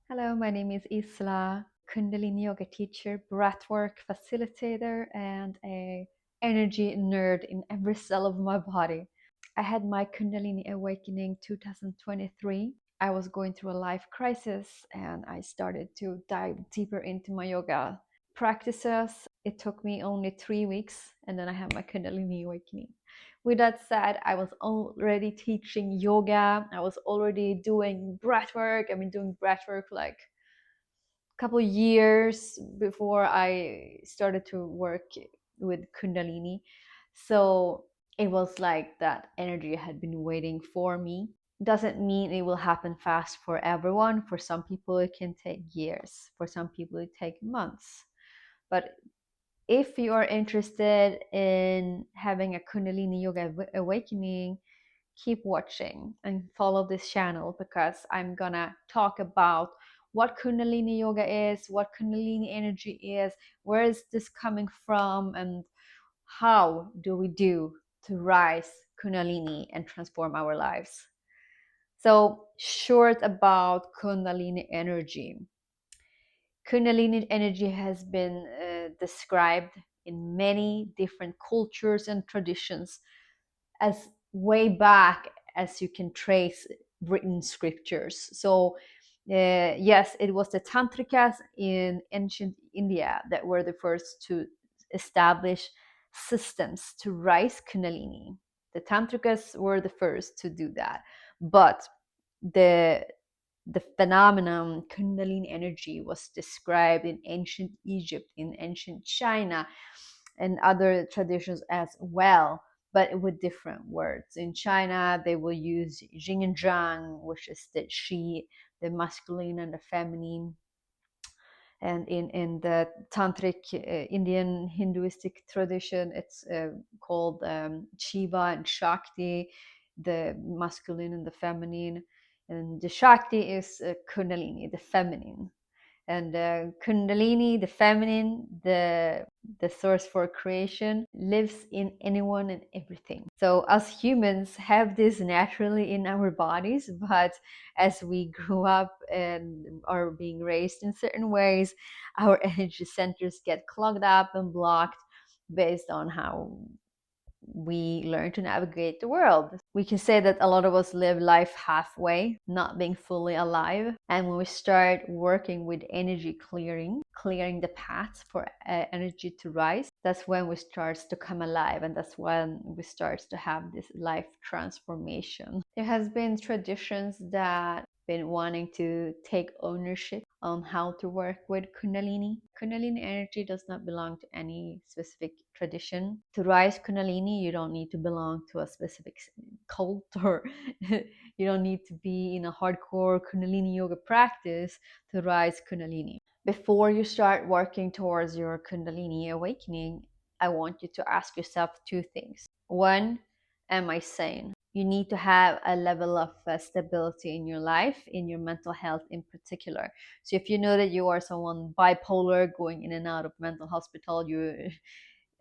Hello, my name is Isla, Kundalini yoga teacher, breathwork facilitator, and a energy nerd in every cell of my body. I had my Kundalini awakening 2023. I was going through a life crisis and I started to dive deeper into my yoga practices. It took me only 3 weeks and then I had my Kundalini awakening. With that said, I was already teaching yoga. I was already doing breath work. I've been doing breath work like a couple years before I started to work with Kundalini. So it was like that energy had been waiting for me. Doesn't mean it will happen fast for everyone. For some people, it can take years. For some people, it take months. But if you are interested in having a Kundalini Yoga awakening, keep watching and follow this channel because I'm gonna talk about what Kundalini Yoga is, what Kundalini energy is, where is this coming from, and how do we do to rise Kundalini and transform our lives. So, short about Kundalini energy. Kundalini energy has been described in many different cultures and traditions as way back as you can trace written scriptures. So, yes, it was the Tantrikas in ancient India that were the first to establish systems to rise Kundalini. The Tantrikas were the first to do that, but the the phenomenon Kundalini energy was described in ancient Egypt, in ancient China, and other traditions as well, but with different words. In China, they will use yin and yang, which is the shi, the masculine and the feminine. And in the tantric Indian Hinduistic tradition, it's called Shiva and Shakti, the masculine and the feminine. And the Shakti is Kundalini, the feminine. And Kundalini, the feminine, the source for creation, lives in anyone and everything. So us humans have this naturally in our bodies, but as we grow up and are being raised in certain ways, our energy centers get clogged up and blocked based on how we learn to navigate the world. We can say that a lot of us live life halfway, not being fully alive. And when we start working with energy clearing the path for energy to rise, that's when we start to come alive, and that's when we start to have this life transformation. There has been traditions that been wanting to take ownership on how to work with Kundalini. Kundalini energy does not belong to any specific tradition. To rise Kundalini, you don't need to belong to a specific cult or you don't need to be in a hardcore Kundalini yoga practice to rise Kundalini. Before you start working towards your Kundalini awakening, I want you to ask yourself two things. One, am I sane? You need to have a level of stability in your life, in your mental health in particular. So if you know that you are someone bipolar going in and out of mental hospital,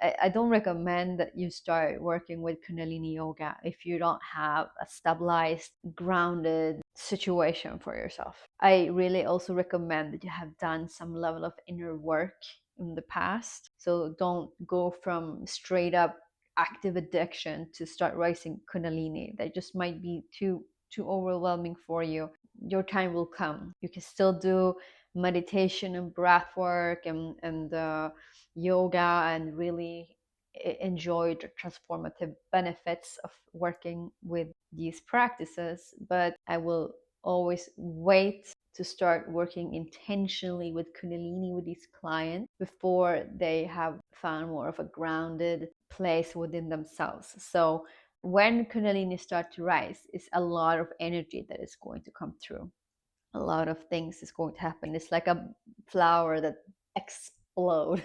I don't recommend that you start working with Kundalini yoga if you don't have a stabilized, grounded situation for yourself. I really also recommend that you have done some level of inner work in the past. So don't go from straight up active addiction to start rising Kundalini. That just might be too overwhelming for you. Your time will come. You can still do meditation and breath work and yoga and really enjoy the transformative benefits of working with these practices. But I will always wait to start working intentionally with Kundalini with these clients before they have found more of a grounded place within themselves. So when Kundalini start to rise, it's a lot of energy that is going to come through. A lot of things is going to happen. It's like a flower that explode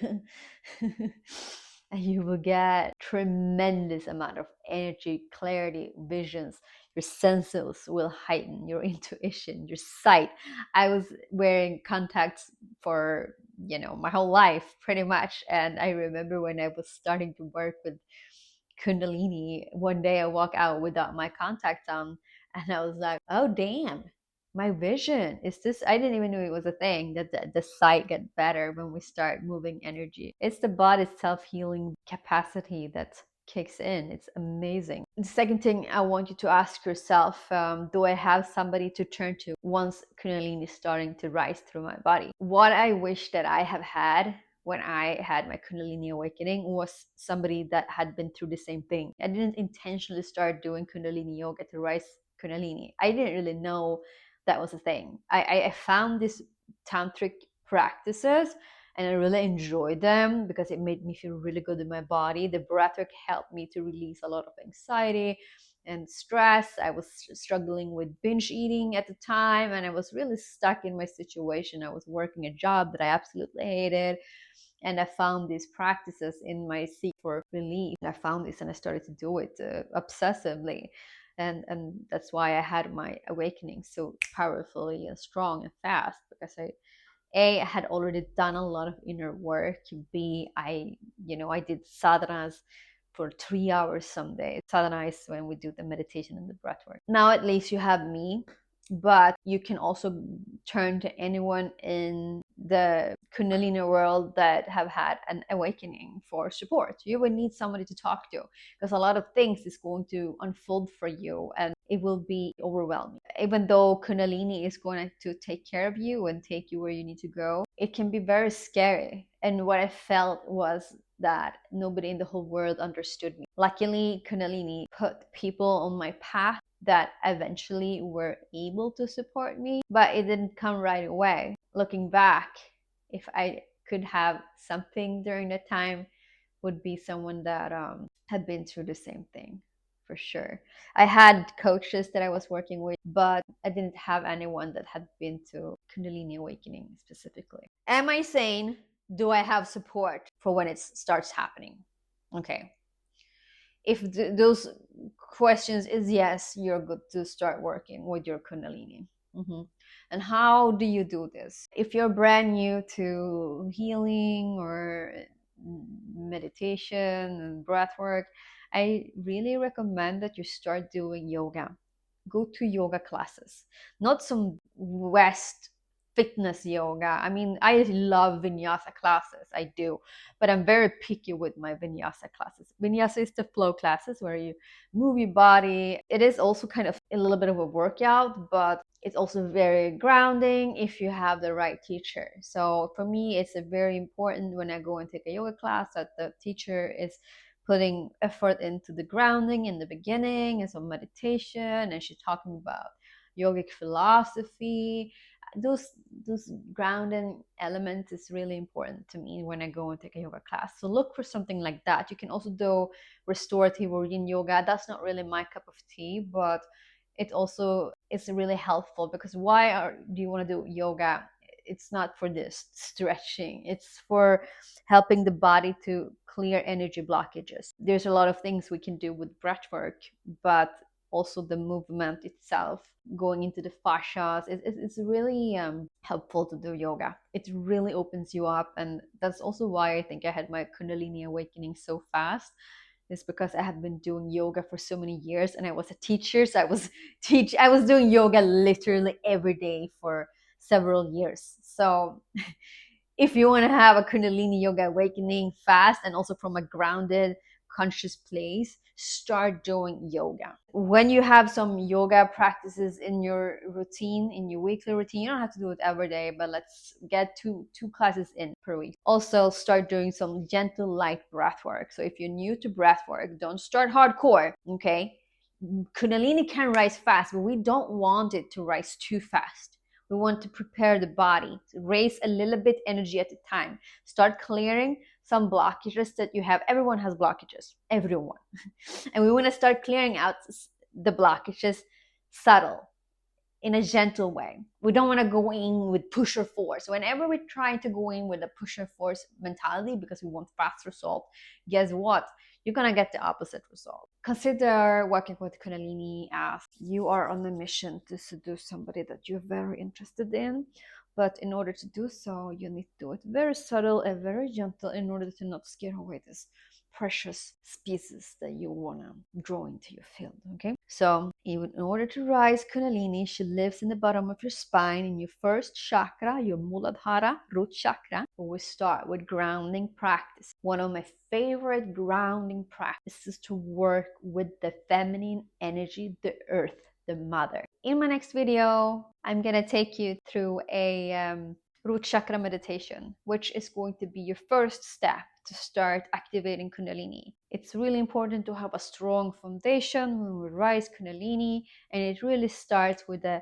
and you will get tremendous amount of energy, clarity, visions. Your senses will heighten, your intuition, your sight. I was wearing contacts for my whole life pretty much, and I remember when I was starting to work with Kundalini, one day I walk out without my contacts on and I was like, oh damn, my vision is this. I didn't even know it was a thing that the sight get better when we start moving energy. It's the body's self-healing capacity that kicks in. It's amazing. The second thing I want you to ask yourself, do I have somebody to turn to once Kundalini is starting to rise through my body? What I wish that I have had when I had my Kundalini awakening was somebody that had been through the same thing. I didn't intentionally start doing Kundalini yoga to rise Kundalini. I didn't really know that was a thing. I found these tantric practices and I really enjoyed them because it made me feel really good in my body. The breathwork helped me to release a lot of anxiety and stress. I was struggling with binge eating at the time and I was really stuck in my situation. I was working a job that I absolutely hated. And I found these practices in my seek for relief. I found this and I started to do it obsessively. And that's why I had my awakening so powerfully and strong and fast because I had already done a lot of inner work. B, I did sadhanas for 3 hours some days. Sadhana is when we do the meditation and the breath work. Now at least you have me, but you can also turn to anyone in the Kundalini world that have had an awakening for support. You will need somebody to talk to because a lot of things is going to unfold for you and it will be overwhelming. Even though Kundalini is going to take care of you and take you where you need to go, it can be very scary. And what I felt was that nobody in the whole world understood me. Luckily, Kundalini put people on my path that eventually were able to support me, but it didn't come right away. Looking back, if I could have something during that time, would be someone that had been through the same thing for sure. I had coaches that I was working with, but I didn't have anyone that had been to Kundalini awakening specifically. Am I sane? Do I have support for when it starts happening? Okay. If those questions is yes, you're good to start working with your Kundalini. Mm-hmm. And how do you do this? If you're brand new to healing or meditation and breath work, I really recommend that you start doing yoga. Go to yoga classes, not some West fitness yoga. I mean, I love vinyasa classes, I do, but I'm very picky with my vinyasa classes. Vinyasa is the flow classes where you move your body. It is also kind of a little bit of a workout, but it's also very grounding if you have the right teacher. So for me, it's a very important when I go and take a yoga class that the teacher is putting effort into the grounding in the beginning and some meditation, and she's talking about yogic philosophy. Those grounding elements is really important to me when I go and take a yoga class. So look for something like that. You can also do restorative or yin yoga. That's not really my cup of tea, but it also is really helpful because do you want to do yoga? It's not for this stretching. It's for helping the body to clear energy blockages. There's a lot of things we can do with breath work, but also the movement itself, going into the fascias, it's really helpful to do yoga. It really opens you up, and that's also why I think I had my Kundalini awakening so fast. Is because I had been doing yoga for so many years, and I was a teacher, so I was doing yoga literally every day for several years. So if you want to have a Kundalini yoga awakening fast and also from a grounded, conscious place, start doing yoga. When you have some yoga practices in your routine, in your weekly routine, you don't have to do it every day, but let's get two classes in per week. Also, start doing some gentle, light breath work. So if you're new to breath work, don't start hardcore, okay? Kundalini can rise fast, but we don't want it to rise too fast. We want to prepare the body to raise a little bit energy at a time. Start clearing some blockages that you have. Everyone has blockages, everyone. And we want to start clearing out the blockages subtle, in a gentle way. We don't want to go in with push or force. Whenever we're trying to go in with a push or force mentality because we want fast result, guess what? You're going to get the opposite result. Consider working with Kundalini as you are on a mission to seduce somebody that you're very interested in. But in order to do so, you need to do it very subtle and very gentle in order to not scare away this precious species that you want to draw into your field. Okay, so in order to rise Kundalini, she lives in the bottom of your spine in your first chakra, your Muladhara root chakra. We start with grounding practice. One of my favorite grounding practices to work with the feminine energy, the earth, the mother. In my next video, I'm gonna take you through a root chakra meditation, which is going to be your first step to start activating Kundalini. It's really important to have a strong foundation when we rise Kundalini, and it really starts with the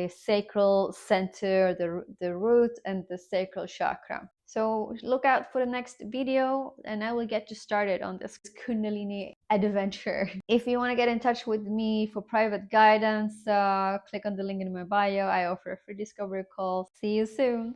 sacral center, the root, and the sacral chakra. So look out for the next video, and I will get you started on this Kundalini adventure. If you want to get in touch with me for private guidance, click on the link in my bio. I offer a free discovery call. See you soon.